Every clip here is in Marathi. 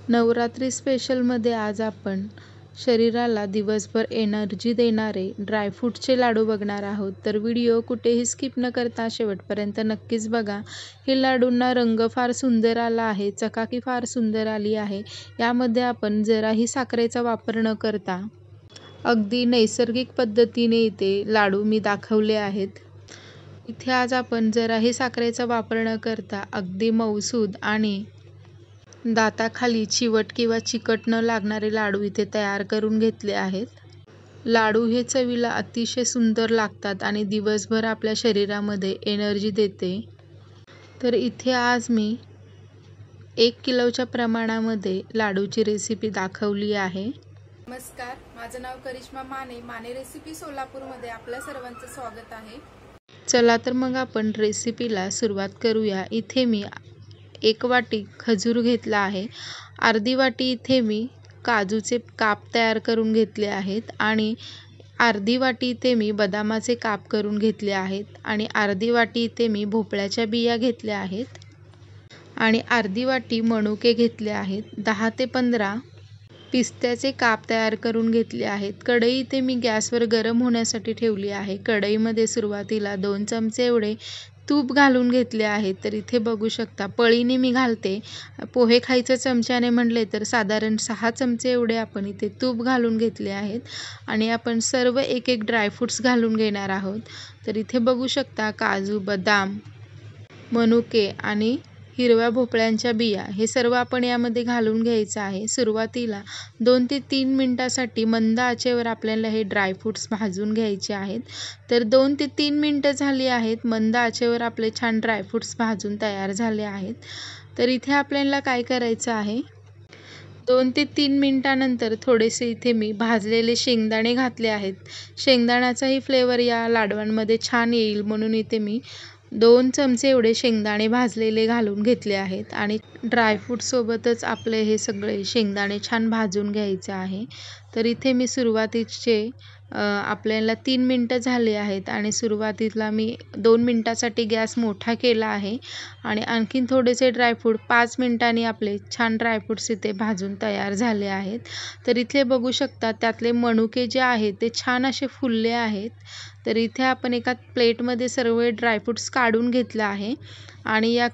नवरात्री स्पेशलमध्ये आज आपण शरीराला दिवसभर एनर्जी देणारे ड्रायफ्रूटचे लाडू बघणार आहोत. तर व्हिडिओ कुठेही स्किप न करता शेवटपर्यंत नक्कीच बघा. हे लाडूंना रंग फार सुंदर आला आहे, चकाकी फार सुंदर आली आहे. यामध्ये आपण जराही साखरेचा वापर न करता अगदी नैसर्गिक पद्धतीने इथे लाडू मी दाखवले आहेत. इथे आज आपण जराही साखरेचा वापर न करता अगदी मऊसूद आणि दाताखाली चिवट किंवा चिकट न लागणारे लाडू इथे तयार करून घेतले आहेत. लाडू हे चवीला अतिशय सुंदर लागतात आणि दिवसभर आपल्या शरीरामध्ये एनर्जी देते. तर इथे आज मी 1 किलोच्या प्रमाणामध्ये लाडूची रेसिपी दाखवली आहे. नमस्कार, माझं नाव करिश्मा माने. माने रेसिपी सोलापूरमध्ये आपल्या सर्वांचं स्वागत आहे. चला तर मग आपण रेसिपीला सुरुवात करूया. इथे मी 1 वाटी खजूर घेतला आहे. अर्धी वाटी इथे मी काजूचे काप तयार करून घेतले आहेत आणि अर्धी वाटी इथे मी बदामाचे काप करून घेतले आहेत आणि अर्धी वाटी इथे मी भोपळ्याच्या बिया घेतल्या आहेत आणि अर्धी वाटी मनुके घेतले आहेत. 10 ते 15 पिस्त्याचे काप तयार करून घेतले आहेत. कढई इथे मी गॅसवर गरम होण्यासाठी ठेवली आहे. कढईमध्ये सुरुवातीला 2 चमचे एवढे तूप घालून घेतले आहे. तर इथे बघू शकता पळीने मी घालते. पोहे खायचं चमच्याने म्हटले तर साधारण 6 चमचे एवढे आपण इथे तूप घालून घेतले आहेत आणि आपण सर्व एक एक ड्रायफ्रूट्स घालून घेणार आहोत. तर इथे बघू शकता काजू, बदाम, मनुके आणि हिरव्या भोपळ्यांच्या बिया हे सर्व आपण यामध्ये घालून घ्यायचं आहे. सुरुवातीला 2 ते 3 मिनिटासाठी मंद आचेवर आपल्याला हे ड्रायफ्रूट्स भाजून घ्यायचे आहेत. तर 2 ते 3 मिनिटं झाली आहेत. मंद आचेवर आपले छान ड्रायफ्रूट्स भाजून तयार झाले आहेत. तर इथे आपल्याला काय करायचं आहे, 2 ते 3 मिनिटानंतर थोडेसे इथे मी भाजलेले शेंगदाणे घातले आहेत. शेंगदाण्याचाही फ्लेवर या लाडवांमध्ये छान येईल म्हणून इथे मी 2 चमचे एवढे शेंगदाणे भाजलेले घालून घेतले आहेत आणि ड्रायफ्रूटसोबतच आपले हे सगळे शेंगदाणे छान भाजून घ्यायचे आहे. तर इथे मी सुरुवातीचे आपल्याला 3 मिनिटं झाले आहेत आणि सुरुवातीला मी 2 मिनिटासाठी गॅस मोठा केला आहे आणि आणखीन थोडेसे ड्रायफ्रूट 5 मिनिटांनी आपले छान ड्रायफ्रूट्स इथे भाजून तयार झाले आहेत. तर इथे बघू शकता त्यातले मनुके जे आहेत ते छान असे फुलले आहेत. तर इथे आपण एका प्लेटमध्ये सर्व ड्रायफ्रूट्स काढून घेतलं आहे आणि या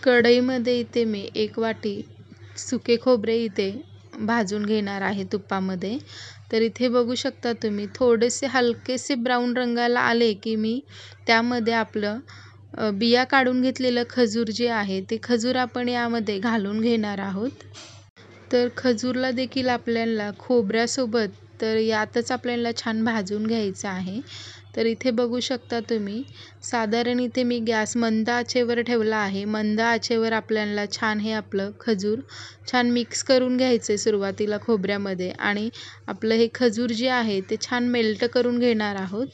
कढईमध्ये इथे मी 1 वाटी सुके खोबरे इथे भाजून घेणार आहे तुपामध्ये. तर इथे बघू शकता तुम्ही थोडेसे हलकेसे ब्राऊन रंगाला आले की मी त्यामध्ये आपलं बिया काढून घेतलेलं खजूर जे आहे ते खजूर आपण यामध्ये घालून घेणार आहोत. तर खजूरला देखील आपल्याला खोबऱ्यासोबत तर यातच आपल्याला छान भाजून घ्यायचं आहे. तर इथे बघू शकता तुम्ही साधारण इथे मी गॅस मंद आचेवर ठेवला आहे. मंद आचेवर आपल्याला छान हे आपलं खजूर छान मिक्स करून घ्यायचे सुरुवातीला खोबऱ्यामध्ये आणि आपलं हे खजूर जे आहे ते छान मेल्ट करून घेणार आहोत.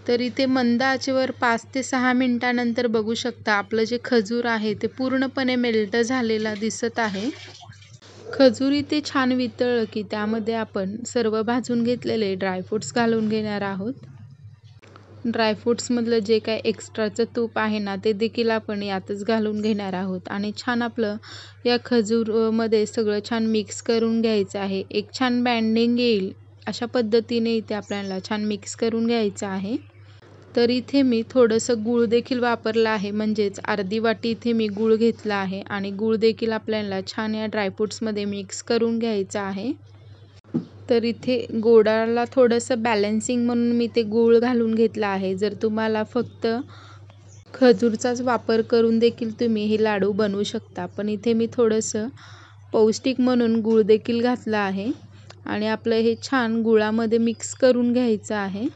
तर इथे मंद आचेवर 5 ते 6 मिनिटानंतर बघू शकता आपलं जे खजूर आहे ते पूर्णपणे मेल्ट झालेला दिसत आहे. खजूर इथे छान वितळलं की त्यामध्ये आपण सर्व भाजून घेतलेले ड्रायफ्रूट्स घालून घेणार आहोत. ड्रायफ्रूट्समधलं जे काय एक्स्ट्राचं तूप आहे ना ते देखील आपण यातच घालून घेणार आहोत आणि छान आपलं या खजूरमध्ये सगळं छान मिक्स करून घ्यायचं आहे. एक छान बँडिंग येईल अशा पद्धतीने इथे आपल्याला छान मिक्स करून घ्यायचं आहे. तर इथे मी थोडंसं गूळ देखील वापरला आहे, म्हणजेच अर्धी वाटी इथे मी गूळ घेतला आहे आणि गूळ देखील आपल्याला छान या ड्रायफ्रूट्समध्ये मिक्स करून घ्यायचं आहे. तर इथे गोडाला थोडंसं बॅलन्सिंग म्हणून मी ते गूळ घालून घेतला आहे. जर तुम्हाला फक्त खजूरचाच वापर करून देखील तुम्ही हे लाडू बनवू शकता, पण इथे मी थोडंसं पौष्टिक म्हणून गूळ देखील घातला आहे आणि आपलं हे छान गुळामध्ये मिक्स करून घ्यायचं आहे.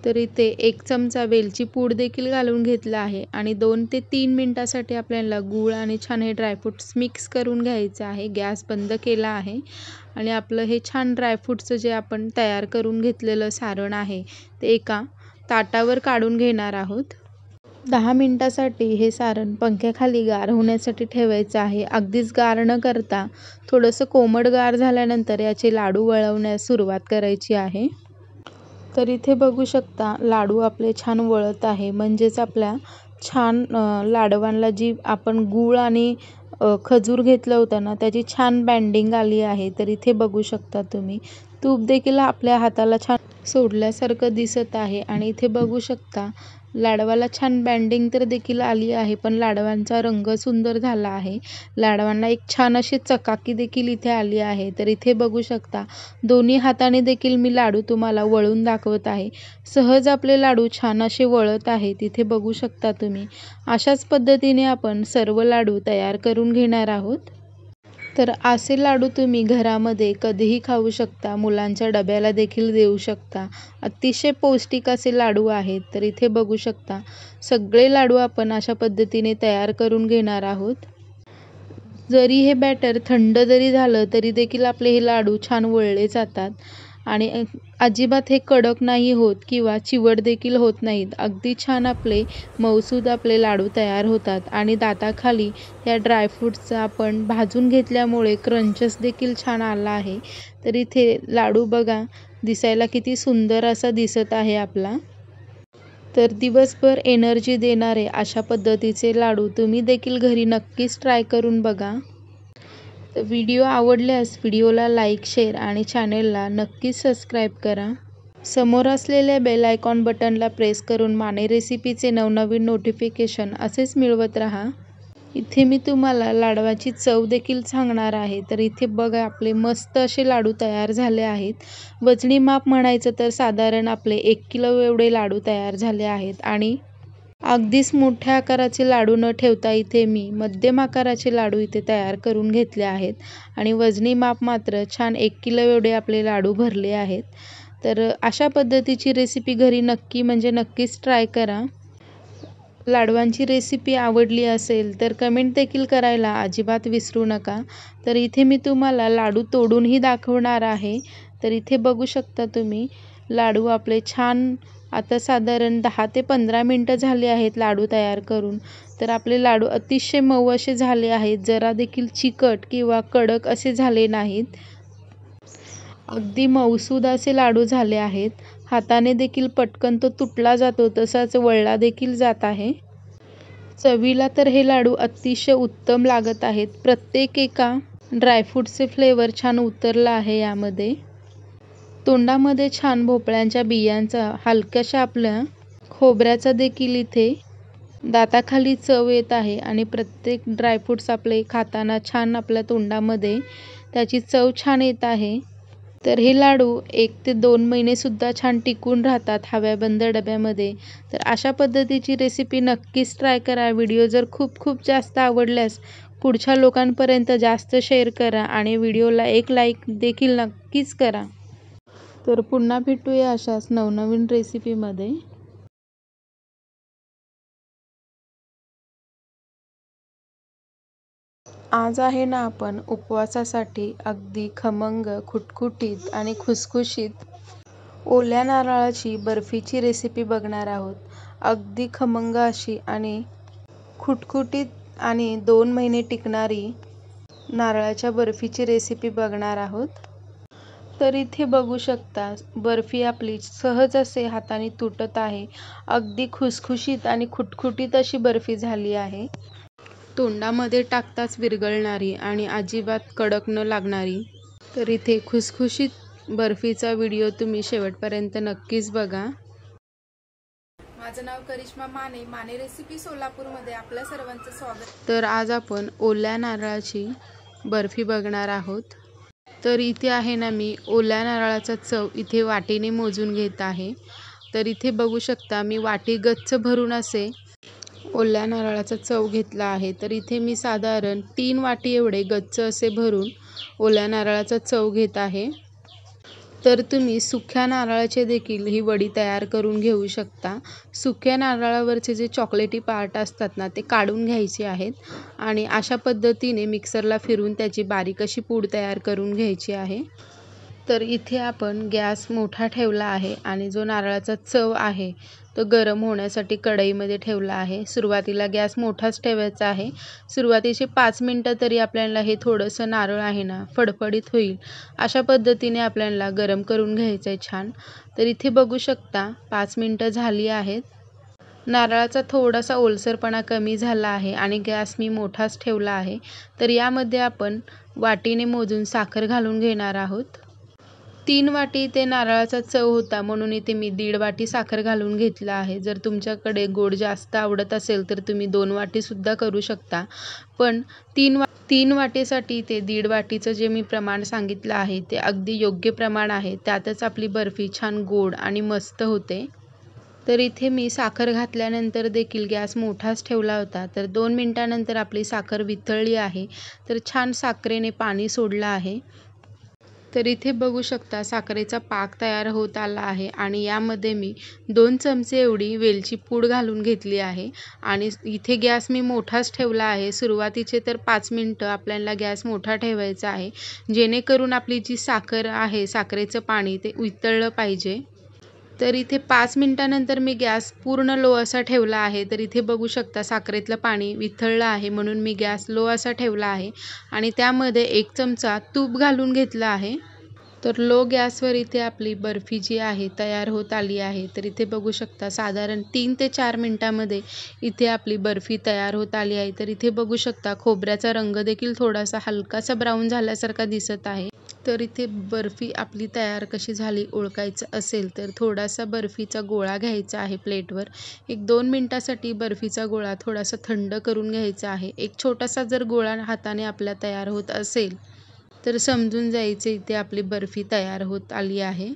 तर इथे 1 चमचा वेलची पूड देखील घालून घेतला आहे आणि 2 ते 3 मिनिटासाठी आपल्याला गूळ आणि छान हे ड्रायफ्रूट्स मिक्स करून घ्यायचं आहे. गॅस बंद केला आहे आणि आपलं हे छान ड्रायफ्रूटचं जे आपण तयार करून घेतलेलं सारण आहे ते एका ताटावर काढून घेणार आहोत. 10 मिनिटासाठी हे सारण पंख्याखाली गार होण्यासाठी ठेवायचं आहे. अगदीच गार न करता थोडंसं कोमट गार झाल्यानंतर याचे लाडू वळवण्यास सुरुवात करायची आहे. तर इथे बघू शकता लाडू आपले छान वळत आहे, म्हणजेच आपल्या छान लाडवांना जी आपण गूळ आणि खजूर घेतलं होतं ना, त्याची छान बँडिंग आली आहे. तर इथे बघू शकता तुम्ही. तूप देखील आपल्या हाताला छान सोडल्यासारखं दिसत आहे आणि इथे बघू शकता लाडवाला छान बँडिंग तर देखील आली आहे, पण लाडवांचा रंग सुंदर झाला आहे. लाडवांना एक छान अशी चकाकी देखील इथे आली आहे. तर इथे बघू शकता दोन्ही हाताने देखील मी लाडू तुम्हाला वळून दाखवत आहे. सहज आपले लाडू छान असे वळत आहेत. इथे बघू शकता तुम्ही. अशाच पद्धतीने आपण सर्व लाडू तयार करून घेणार आहोत. तर असे लाडू तुम्ही घरामध्ये कधीही खाऊ शकता. मुलांच्या डब्याला देखील देऊ शकता. अतिशय पौष्टिक असे लाडू आहेत. तर इथे बघू शकता सगळे लाडू आपण अशा पद्धतीने तयार करून घेणार आहोत. जरी हे बॅटर थंड जरी झालं तरी देखील आपले हे लाडू छान वळले जातात आणि अजिबात हे कडक नाही होत किंवा चिवट देखील होत नाहीत. अगदी छान आपले मऊसूद आपले लाडू तयार होतात आणि दाताखाली या ड्रायफ्रूट्सचा आपण भाजून घेतल्यामुळे क्रंचस देखील छान आला आहे. तर इथे लाडू बघा दिसायला किती सुंदर असा दिसत आहे आपला. तर दिवसभर एनर्जी देणारे अशा पद्धतीचे लाडू तुम्ही देखील घरी नक्कीच ट्राय करून बघा. व्हिडिओ आवडल्यास व्हिडिओला लाईक, शेअर आणि चॅनेलला नक्कीच सबस्क्राईब करा. समोर असलेल्या बेल आयकॉन बटनला प्रेस करून माने रेसिपीचे नवनवीन नोटिफिकेशन असेच मिळवत राहा. इथे मी तुम्हाला लाडवाची चव देखील सांगणार आहे. तर इथे बघा आपले मस्त असे लाडू तयार झाले आहेत. वजनी माप म्हणायचं तर साधारण आपले 1 किलो एवढे लाडू तयार झाले आहेत आणि अगदीच मोठ्या आकाराचे लाडू न ठेवता इथे मी मध्यम आकाराचे लाडू इथे तयार करून घेतले आहेत आणि वजनी माप मात्र छान 1 किलो एवढे आपले लाडू भरले आहेत. तर अशा पद्धतीची रेसिपी घरी नक्कीच ट्राय करा. लाडवांची रेसिपी आवडली असेल तर कमेंट देखील करायला अजिबात विसरू नका. तर इथे मी तुम्हाला लाडू तोडूनही दाखवणार आहे. तर इथे बघू शकता तुम्ही लाडू आपले छान आता साधारण 10 ते 15 मिनटं झाली आहेत लाडू तयार करून. तर आपले लाडू अतिशय मऊ असे झाले आहेत. जरा देखील चिकट किंवा कडक असे झाले नाहीत. अगदी मऊसूद असे लाडू झाले आहेत. हाताने देखील पटकन तो तुटला जातो तसाच वळला देखील जात आहे. चवीला तर हे लाडू अतिशय उत्तम लागत आहेत. प्रत्येक एका ड्रायफ्रूटचे फ्लेवर छान उतरला आहे यामध्ये. तोंडामध्ये छान भोपळ्यांच्या बियांचा हलक्याशा आपल्या खोबऱ्याचा देखील इथे दाताखाली चव येत आहे आणि प्रत्येक ड्रायफ्रूट्स आपले खाताना छान आपल्या तोंडामध्ये त्याची चव छान येत आहे. तर हे लाडू 1 ते 2 महिनेसुद्धा छान टिकून राहतात हव्याबंद डब्यामध्ये. तर अशा पद्धतीची रेसिपी नक्कीच ट्राय करा. व्हिडिओ जर खूप जास्त आवडल्यास पुढच्या लोकांपर्यंत जास्त शेअर करा आणि व्हिडिओला एक लाईक देखील नक्कीच करा. तर पुन्हा भेटूया अशाच नवनवीन रेसिपीमध्ये. आज आहे ना आपण उपवासासाठी अगदी खमंग, खुटखुटीत आणि खुसखुशीत ओल्या नारळाची बर्फीची रेसिपी बघणार आहोत. अगदी खमंग अशी आणि खुटखुटीत आणि 2 महिने टिकणारी नारळाच्या बर्फीची रेसिपी बघणार आहोत. तर इथे बघू शकता बर्फी आपली सहज असे हाताने तुटत आहे. अगदी खुसखुशीत आणि खुटखुटीत अशी बर्फी झाली आहे. तोंडामध्ये टाकताच विरघळणारी आणि अजिबात कडक न लागणारी. तर इथे खुसखुशीत बर्फीचा व्हिडिओ तुम्ही शेवटपर्यंत नक्कीच बघा. माझं नाव करिश्मा माने, माने रेसिपी सोलापूरमध्ये आपल्या सर्वांचं स्वागत. तर आज आपण ओल्या नारळाची बर्फी बघणार आहोत. तर इथे आहे ना मी ओल्या नारळाचा चव इथे वाटीने मोजून घेत आहे. तर इथे बघू शकता मी वाटी गच्च भरून असे ओल्या नारळाचा चव घेतला आहे. तर इथे मी साधारण 3 वाटी एवढे गच्च असे भरून ओल्या नारळाचा चव घेत आहे. तर तुम्ही सुक्या नारळाचे देखील ही वडी तयार करून घेऊ शकता. सुक्या नारळावरचे जे चॉकलेटी पार्ट असतात ना ते काढून घ्यायचे आहेत आणि अशा पद्धतीने मिक्सरला फिरून त्याची बारीक अशी पूड तयार करून घ्यायची आहे. तर इथे आपण गॅस मोठा ठेवला आहे आणि जो नारळाचा चव आहे तो गरम होण्यासाठी कढईमध्ये ठेवला आहे. सुरुवातीला गॅस मोठाच ठेवायचा आहे. सुरुवातीचे 5 मिनटं तरी आपल्याला हे थोडंसं नारळ आहे ना फडफडीत होईल अशा पद्धतीने आपल्याला गरम करून घ्यायचं आहे छान. तर इथे बघू शकता 5 मिनटं झाली आहेत नारळाचा थोडासा ओलसरपणा कमी झाला आहे आणि गॅस मी मोठाच ठेवला आहे. तर यामध्ये आपण वाटीने मोजून साखर घालून घेणार आहोत. 3 वाटी इथे नारळाचा चव होता म्हणून इथे मी 1.5 वाटी साखर घालून घेतला आहे. जर तुमच्याकडे गोड जास्त आवडत असेल तर तुम्ही 2 वाटीसुद्धा करू शकता. पण 3 वाटीसाठी ते 1.5 वाटीचं जे मी प्रमाण सांगितलं आहे ते अगदी योग्य प्रमाण आहे. त्यातच आपली बर्फी छान गोड आणि मस्त होते. तर इथे मी साखर घातल्यानंतर देखील गॅस मोठाच ठेवला होता. तर 2 मिनिटानंतर आपली साखर वितळली आहे. तर छान साखरेने पाणी सोडलं आहे. तर इथे बघू शकता साखरेचा पाक तयार होत आला आहे आणि यामध्ये मी 2 चमचे एवढी वेलची पूड घालून घेतली आहे आणि इथे गॅस मी मोठाच ठेवला आहे. सुरुवातीचे तर 5 मिनिटं आपल्याला गॅस मोठा ठेवायचा आहे, जेणेकरून आपली जी साखर आहे, साखरेचं पाणी ते वितळलं पाहिजे. तर इथे 5 मिनिटानंतर मी गॅस पूर्ण लो असा ठेवला आहे. तर इथे बघू शकता साखरेतलं पाणी वितळलं आहे म्हणून मी गॅस लो असा ठेवला आहे आणि त्यामध्ये 1 चमचा तूप घालून घेतलं आहे. तर लो गॅसवर इथे आपली बर्फी जी आहे तयार होत आली आहे. तर इथे बघू शकता साधारण 3 ते 4 मिनिटांमध्ये इथे आपली बर्फी तयार होत आली आहे. तर इथे बघू शकता खोबऱ्याचा रंग देखील थोडासा हलकासा ब्राऊन झाल्यासारखा दिसत आहे. तर इथे बर्फी आपली तयार कशी झाली ओळखायचं असेल तर थोडासा बर्फीचा गोळा घ्यायचा आहे प्लेटवर. 1-2 मिनिटासाठी बर्फीचा गोळा थोडासा थंड करून घ्यायचा आहे. एक छोटासा जर गोळा हाताने आपल्या तयार होत असेल तर समजून जायचे इथे आपली बर्फी तयार होत आली आहे.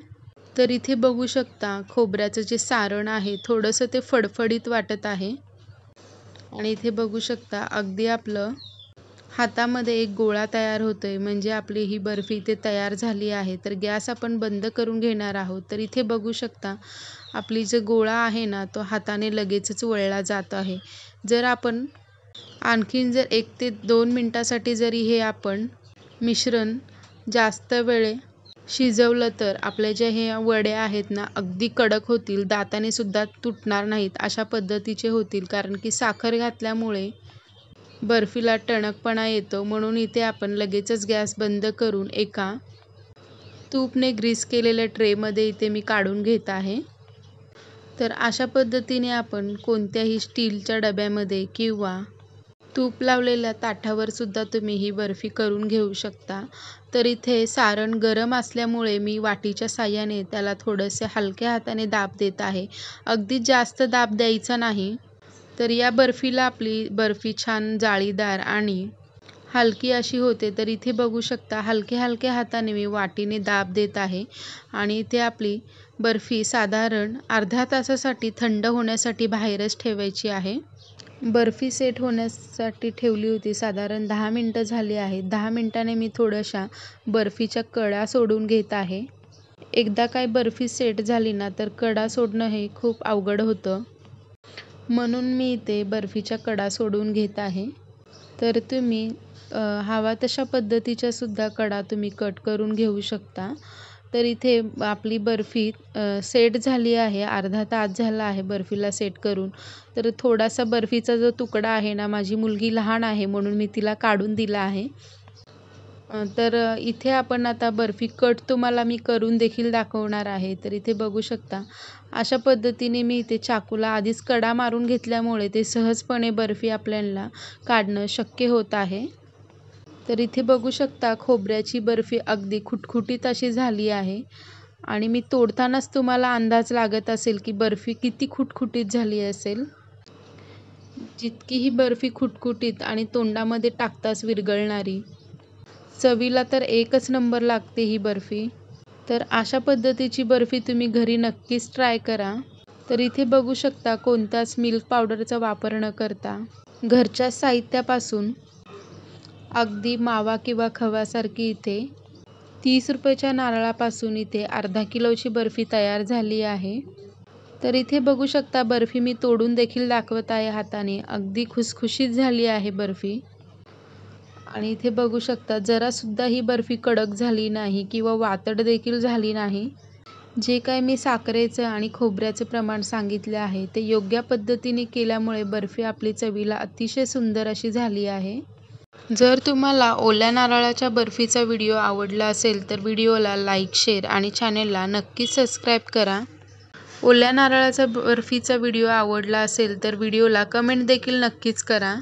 तर इथे बघू शकता खोबऱ्याचं जे सारण आहे थोडंसं ते फडफडीत वाटत आहे आणि इथे बघू शकता अगदी आपलं हातामध्ये एक गोळा तयार होतोय म्हणजे आपली ही बर्फी इथे तयार झाली आहे. तर गॅस आपण बंद करून घेणार आहोत. तर इथे बघू शकता आपली जो गोळा आहे ना तो हाताने लगेचच वळला जात आहे. जर आपण आणखीन जर 1 ते 2 मिनिटासाठी जरी हे आपण मिश्रण जास्त वेळ शिजवलं तर आपल्या ज्या हे वड्या आहेत ना अगदी कडक होतील, दाताने सुद्धा तुटणार नाहीत अशा पद्धतीचे होतील. कारण की साखर घातल्यामुळे बर्फीला टणकपणा येतो म्हणून इथे आपण लगेचच गॅस बंद करून एका तूपने ग्रीस केलेल्या ट्रेमध्ये इथे मी काढून घेत आहे. तर अशा पद्धतीने आपण कोणत्याही स्टीलच्या डब्यामध्ये किंवा तूप लावलेल्या ताटावर सुद्धा तुम्ही ही बर्फी करून घेऊ शकता. तर इथे सारण गरम असल्यामुळे मी वाटीच्या साहाय्याने त्याला थोडेसे हलक्या हाताने दाब देत आहे. अगदी जास्त दाब द्यायचा नाही. तर या बर्फीला आपली बर्फी छान जाळीदार आणि हलकी अशी होते. तर इथे बघू शकता हलक्या हाताने मी वाटीने दाब देत आहे आणि इथे आपली बर्फी साधारण अर्ध्या तासासाठी थंड होण्यासाठी बाहेरच ठेवायची आहे. बर्फी सेट होण्यासाठी ठेवली होती. साधारण 10 मिनिटं झाली आहेत. 10 मिनिटांनी मी थोड्याशा बर्फीच्या कडा सोडून घेत आहे. एकदा काय बर्फी सेट झाली ना तर कडा सोडणं हे खूप अवघड होतं. म्हणून मी इथे बर्फीच्या कडा सोडून घेत आहे. तर तुम्ही हवा तशा पद्धतीच्या सुद्धा कडा तुम्ही कट करून घेऊ शकता. तर इथे आपली बर्फी सेट झाली आहे. अर्धा तास झाला आहे बर्फीला सेट करून. तर थोडासा बर्फीचा जो तुकडा आहे ना, माझी मुलगी लहान आहे म्हणून मी तिला काढून दिला आहे. तर इथे आपण आता बर्फी कट तुम्हाला मी करून देखील दाखवणार आहे. तर इथे बघू शकता अशा पद्धतीने मी इथे चाकूला आधीच कडा मारून घेतल्यामुळे ते सहजपणे बर्फी आपल्याला काढणं शक्य होत आहे. तर इथे बघू शकता खोबऱ्याची बर्फी अगदी खुटखुटीत अशी झाली आहे आणि मी तोडतानाच तुम्हाला अंदाज लागत असेल की बर्फी किती खुटखुटीत झाली असेल. जितकी ही बर्फी खुटखुटीत आणि तोंडामध्ये टाकताच विरघळणारी, चवीला तर एकच नंबर लागते ही बर्फी. तर अशा पद्धतीची बर्फी तुम्ही घरी नक्कीच ट्राय करा. तर इथे बघू शकता कोणत्याच मिल्क पावडरचा वापर न करता घरच्या साहित्यापासून अगदी मावा किंवा खव्यासारखी इथे 30 रुपयाच्या नारळापासून इथे अर्धा किलोची बर्फी तयार झाली आहे. तर इथे बघू शकता बर्फी मी तोडून देखील दाखवत आहे हाताने. अगदी खुसखुशीत झाली आहे बर्फी आणि इथे बघू शकता जरासुद्धा ही बर्फी कडक झाली नाही किंवा वातड देखील झाली नाही. जे काय मी साखरेचं आणि खोबऱ्याचं प्रमाण सांगितले आहे ते योग्य पद्धतीने केल्यामुळे बर्फी आपली चवीला अतिशय सुंदर अशी झाली आहे. जर तुम्हाला ओल्या नारळाच्या बर्फीचा व्हिडिओ आवडला असेल तर व्हिडिओला लाईक, शेअर आणि चॅनेलला नक्कीच सबस्क्राईब करा. ओल्या नारळाचा बर्फीचा व्हिडिओ आवडला असेल तर व्हिडिओला कमेंट देखील नक्कीच करा.